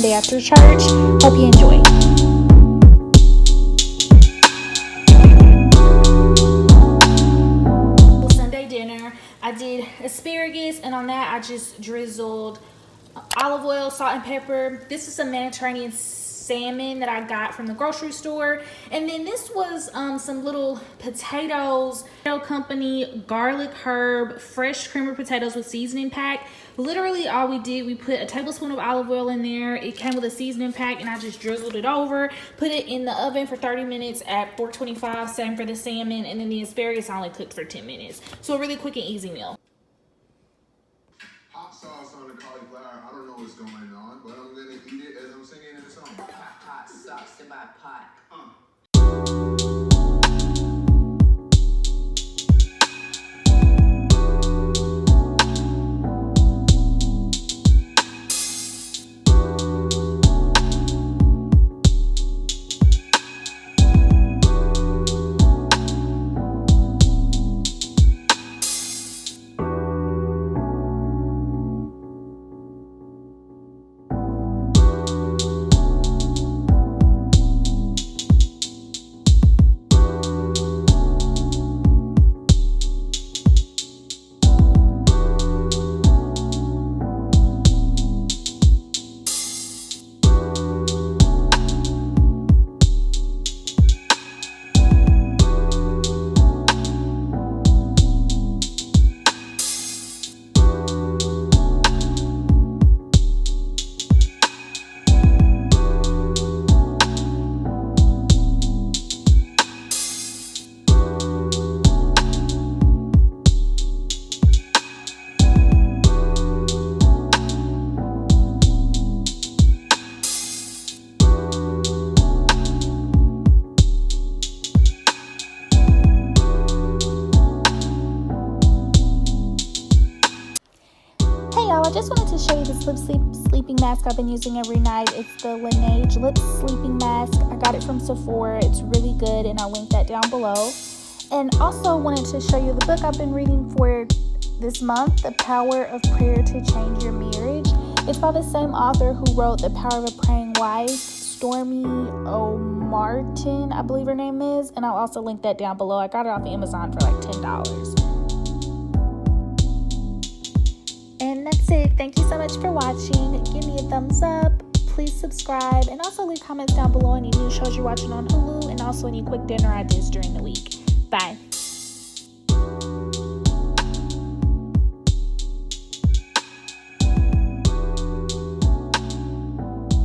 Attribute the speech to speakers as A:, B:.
A: Sunday after church. Hope you enjoy. Sunday dinner, I did asparagus, and on that I just drizzled olive oil, salt, and pepper. This is some Mediterranean salmon that I got from the grocery store. And then this was some little potatoes, Potato Company garlic herb fresh creamer potatoes with seasoning pack. Literally all we did, we put a tablespoon of olive oil in there. It came with a seasoning pack, and I just drizzled it over, put it in the oven for 30 minutes at 425. Same for the salmon. And then the asparagus I only cooked for 10 minutes. So a really quick and easy meal.
B: Hot sauce on the cauliflower. I don't know what's going on, but I'm gonna eat it as I'm singing in the song.
C: Hot sauce in my pot.
A: I just wanted to show you the sleeping mask I've been using every night. It's the Laneige Lip Sleeping Mask. I got it from Sephora. It's really good, and I'll link that down below. And also wanted to show you the book I've been reading for this month, The Power of Prayer to Change Your Marriage. It's by the same author who wrote The Power of a Praying Wife, Stormy O'Martin, I believe her name is. And I'll also link that down below. I got it off Amazon for like $10. And that's it. Thank you so much for watching. Give me a thumbs up. Please subscribe. And also leave comments down below any new shows you're watching on Hulu. And also any quick dinner ideas during the week. Bye.